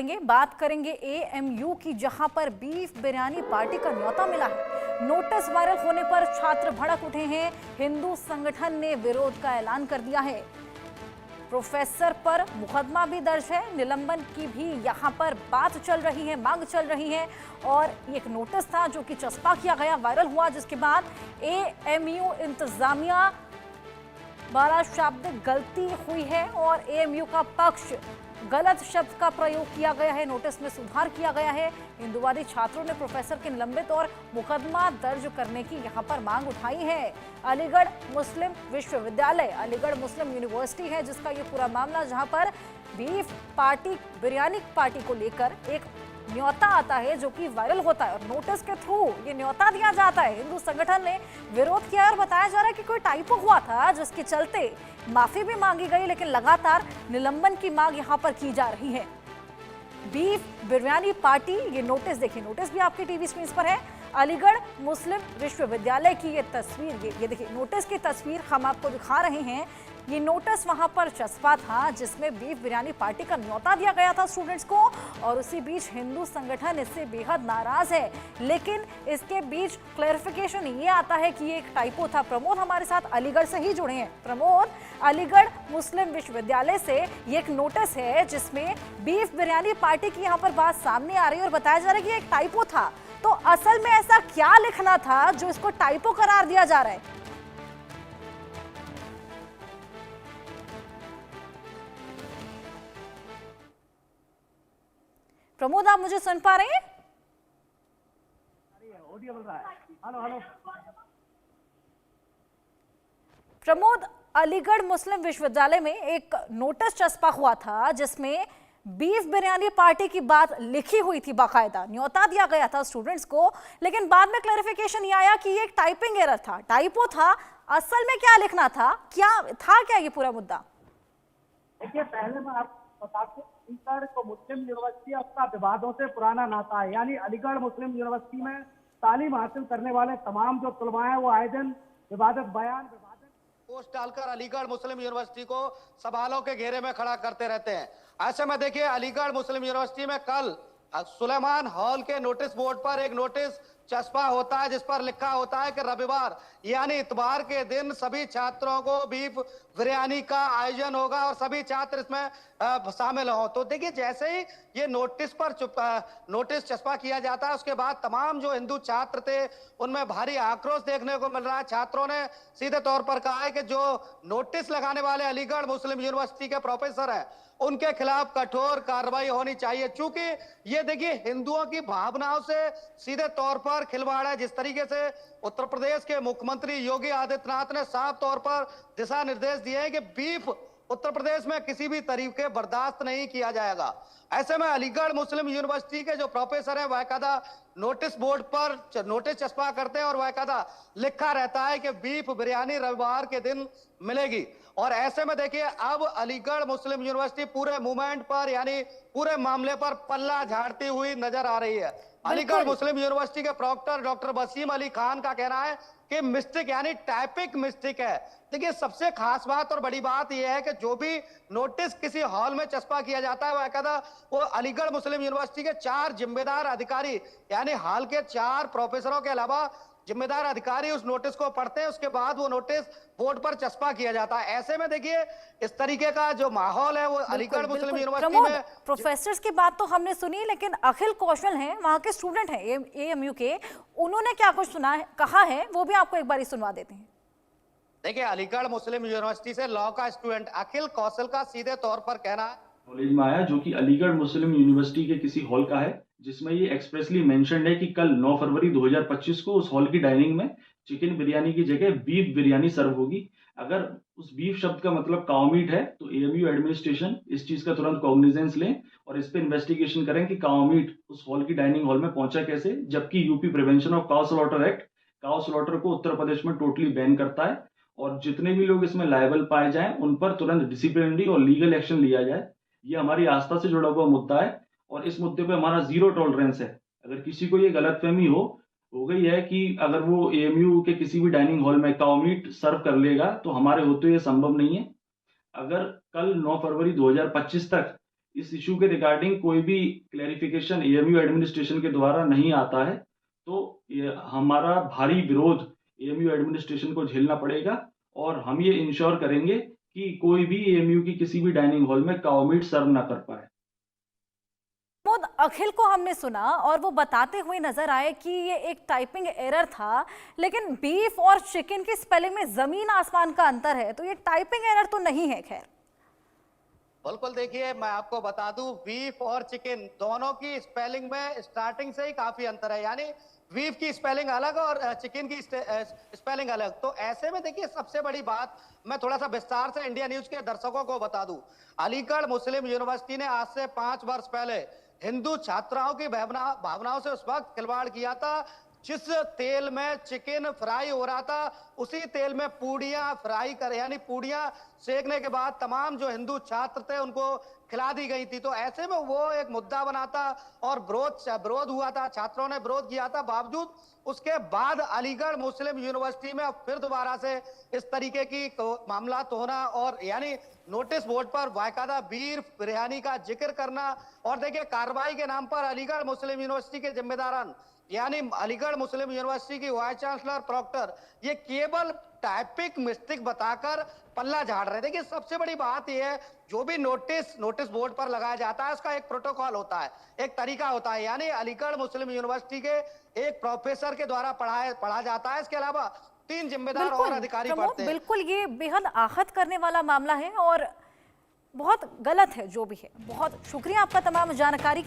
बात करेंगे एएमयू की, जहां पर बीफ बिरयानी पार्टी का न्योता मिला है। नोटिस वायरल होने पर छात्र भड़क उठे हैं। हिंदू संगठन ने विरोध का ऐलान कर दिया है। प्रोफेसर पर मुकदमा भी दर्ज है। निलंबन की भी यहां पर बात चल रही है, मांग चल रही है। और एक नोटिस था जो कि चस्पा किया गया, वायरल हुआ, जिसके बाद एएमयू इंतजामिया द्वारा शाब्दिक गलती हुई है और एएमयू का पक्ष गलत शब्द का प्रयोग किया गया है। नोटिस में सुधार किया गया है। हिंदूवादी छात्रों ने प्रोफेसर के निलंबित और मुकदमा दर्ज करने की यहां पर मांग उठाई है। अलीगढ़ मुस्लिम विश्वविद्यालय, अलीगढ़ मुस्लिम यूनिवर्सिटी है जिसका ये पूरा मामला, जहां पर बीफ पार्टी, बिरयानी पार्टी को लेकर एक न्योता आता है जो कि वायरल होता है और नोटिस के थ्रू ये न्योता दिया जाता है। हिंदू संगठन ने विरोध किया और बताया जा रहा है कि कोई टाइपो हुआ था जिसके चलते माफी भी मांगी गई, लेकिन लगातार निलंबन की मांग यहां पर की जा रही है। बीफ बिरयानी पार्टी, ये नोटिस देखिए, नोटिस भी आपकी टीवी स्क्रीन पर है। अलीगढ़ मुस्लिम विश्वविद्यालय की ये तस्वीर, ये देखिए नोटिस की तस्वीर हम आपको दिखा रहे हैं। ये नोटिस वहां पर चस्पा था जिसमें बीफ बिरयानी पार्टी का न्योता दिया गया था स्टूडेंट्स को, और उसी बीच हिंदू संगठन इससे बेहद नाराज है। लेकिन इसके बीच क्लैरिफिकेशन ये आता है कि ये एक टाइपो था। प्रमोद हमारे साथ अलीगढ़ से ही जुड़े हैं। प्रमोद, अलीगढ़ मुस्लिम विश्वविद्यालय से ये एक नोटिस है जिसमें बीफ बिरयानी पार्टी की यहाँ पर बात सामने आ रही है और बताया जा रहा है कि एक टाइपो था। तो असल में ऐसा क्या लिखना था जो इसको टाइपो करार दिया जा रहा है? प्रमोद, आप मुझे सुन पा रहे हैं? हेलो हेलो प्रमोद, अलीगढ़ मुस्लिम विश्वविद्यालय में एक नोटिस चस्पा हुआ था जिसमें बीफ बिरयानी पार्टी की बात लिखी हुई थी, बाकायदा न्योता दिया गया था स्टूडेंट्स को, लेकिन बाद में क्लैरिफिकेशन ये आया कि ये एक टाइपिंग एरर था, टाइपो था। असल में क्या लिखना था, क्या ये पूरा मुद्दा? देखिए, पहले मैं आपको बता दूं, अलीगढ़ को मुस्लिम यूनिवर्सिटी अपना विवादों से पुराना नाता है। यानी अलीगढ़ मुस्लिम यूनिवर्सिटी में तालीम हासिल करने वाले तमाम जो तुलबा हैं वो आए दिन विवादित बयान, पोस्ट डालकर अलीगढ़ मुस्लिम यूनिवर्सिटी को सवालों के घेरे में खड़ा करते रहते हैं। ऐसे में देखिए, अलीगढ़ मुस्लिम यूनिवर्सिटी में कल सुलेमान हॉल के नोटिस बोर्ड पर एक नोटिस चस्पा होता है जिस पर लिखा होता है कि रविवार यानी इतवार के दिन सभी छात्रों को बीफ बिरयानी का आयोजन होगा और सभी छात्र इसमें शामिल हों। तो देखिए, जैसे ही ये नोटिस पर नोटिस चस्पा किया जाता है, उसके बाद तमाम जो हिंदू छात्र थे उनमें भारी आक्रोश देखने को मिल रहा है। छात्रों ने सीधे तौर पर कहा है कि जो नोटिस लगाने वाले अलीगढ़ मुस्लिम यूनिवर्सिटी के प्रोफेसर हैं उनके खिलाफ कठोर कार्रवाई होनी चाहिए। चूंकि ये देखिए, हिंदुओं की भावनाओं से सीधे तौर पर खिलवाड़ है। जिस तरीके से उत्तर प्रदेश के मुख्यमंत्री योगी आदित्यनाथ ने साफ तौर पर दिशा निर्देश दिए हैं कि बीफ उत्तर प्रदेश में किसी भी तरीके बर्दाश्त नहीं किया जाएगा। ऐसे में अलीगढ़ मुस्लिम यूनिवर्सिटी के जो प्रोफेसर हैं बाकायदा नोटिस बोर्ड पर नोटिस चस्पा करते हैं और बाकायदा लिखा रहता है कि बीफ बिरयानी रविवार के दिन मिलेगी। और ऐसे में देखिए, अब अलीगढ़ मुस्लिम यूनिवर्सिटी पूरे मूवमेंट पर यानी पूरे मामले पर पल्ला झाड़ती हुई नजर आ रही है। अलीगढ़ मुस्लिम यूनिवर्सिटी के प्रॉक्टर डॉक्टर वसीम अली खान का कहना है कि मिस्टेक यानी टाइपिक मिस्टेक है। देखिए, सबसे खास बात और बड़ी बात यह है कि जो भी नोटिस किसी हॉल में चस्पा किया जाता है बाकायदा वो अलीगढ़ मुस्लिम यूनिवर्सिटी के 4 जिम्मेदार अधिकारी यानी हाल के 4 प्रोफेसरों के अलावा जिम्मेदार अधिकारी उस नोटिस को पढ़ते हैं। उसके बाद वो नोटिस बोर्ड पर चस्पा किया जाता है। ऐसे में देखिए, इस तरीके का जो माहौल है वो अलीगढ़ मुस्लिम यूनिवर्सिटी में। प्रोफेसर्स की बात तो हमने सुनी, लेकिन अखिल कौशल हैं, वहां के स्टूडेंट हैं एएमयू के, उन्होंने क्या कुछ सुना है, कहा है, वो भी आपको एक बार सुनवा देते हैं। देखिए, अलीगढ़ मुस्लिम यूनिवर्सिटी से लॉ का स्टूडेंट अखिल कौशल का सीधे तौर पर कहना है, नॉलेज में आया, जो कि अलीगढ़ मुस्लिम यूनिवर्सिटी के किसी हॉल का है, जिसमें ये एक्सप्रेसली मेंशन्ड है कि कल 9 फरवरी 2025 को उस हॉल की डाइनिंग में चिकन बिरयानी की जगह बीफ बिरयानी सर्व होगी। अगर उस बीफ शब्द का मतलब काउ मीट है तो एएमयू एडमिनिस्ट्रेशन इस चीज का तुरंत कॉग्निजेंस लें और इस पे इन्वेस्टिगेशन करें कि काउ मीट उस हॉल की डाइनिंग हॉल में पहुंचा कैसे, जबकि UP prevention of cow slaughter act cow slaughter को उत्तर प्रदेश में टोटली बैन करता है और जितने भी लोग इसमें लायबल पाए जाएं उन पर तुरंत डिसिप्लिनरी और लीगल एक्शन लिया जाए। ये हमारी आस्था से जुड़ा हुआ मुद्दा है और इस मुद्दे पे हमारा 0 टॉलरेंस है। अगर किसी को ये गलतफहमी हो गई है कि अगर वो एएमयू के किसी भी डाइनिंग हॉल में काउ मीट सर्व कर लेगा तो हमारे होते ये संभव नहीं है। अगर कल 9 फरवरी 2025 तक इस इशू के रिगार्डिंग कोई भी क्लैरिफिकेशन एएमयू एडमिनिस्ट्रेशन के द्वारा नहीं आता है तो ये हमारा भारी विरोध एएमयू एडमिनिस्ट्रेशन को झेलना पड़ेगा और हम ये इंश्योर करेंगे कि कोई भी एएमयू की किसी भी डाइनिंग हॉल में काऊ मीट सर्व ना कर पाए। प्रमोद, अखिल को हमने सुना और वो बताते हुए नजर आए कि ये एक टाइपिंग एरर था, लेकिन बीफ और चिकन की स्पेलिंग में जमीन आसमान का अंतर है, तो ये टाइपिंग एरर तो नहीं है। खैर बिल्कुल, देखिए मैं आपको बता दूं, बीफ और चिकन दोनों की स्पेलिंग में स्टार्टिंग से ही काफी अंतर है। यानी बीफ की स्पेलिंग अलग और चिकन की स्पेलिंग अलग। तो ऐसे में देखिए, सबसे बड़ी बात मैं थोड़ा सा विस्तार से इंडिया न्यूज के दर्शकों को बता दूं। अलीगढ़ मुस्लिम यूनिवर्सिटी ने आज से 5 वर्ष पहले हिंदू छात्राओं की भावनाओं से उस वक्त खिलवाड़ किया था। जिस तेल में चिकन फ्राई हो रहा था, उसी तेल में पूड़ियां फ्राई कर, यानी पूड़ियां सेकने के बाद तमाम जो हिंदू छात्र थे उनको खिला दी गई थी। तो ऐसे में वो एक मुद्दा बना था और विरोध हुआ था, छात्रों ने विरोध किया था। बावजूद उसके बाद अलीगढ़ मुस्लिम यूनिवर्सिटी में अब फिर दोबारा से इस तरीके की मामला होना और यानी नोटिस बोर्ड पर बाकायदा बीफ बिरयानी का जिक्र करना, और देखिए कार्रवाई के नाम पर अलीगढ़ मुस्लिम यूनिवर्सिटी के जिम्मेदारान यानी अलीगढ़ मुस्लिम यूनिवर्सिटी की वाइस चांसलर प्रॉक्टर ये केवल टाइपिंग मिस्टेक बताकर पल्ला झाड़ रहे। देखिए सबसे बड़ी बात यह है, जो भी नोटिस बोर्ड पर लगाया जाता है उसका एक प्रोटोकॉल होता है, एक तरीका होता है। यानी अलीगढ़ मुस्लिम यूनिवर्सिटी के एक प्रोफेसर के द्वारा पढ़ा जाता है। इसके अलावा 3 जिम्मेदार और अधिकारी पढ़ते हैं। बिल्कुल, ये बेहद आहत करने वाला मामला है और बहुत गलत है जो भी है। बहुत शुक्रिया आपका तमाम जानकारी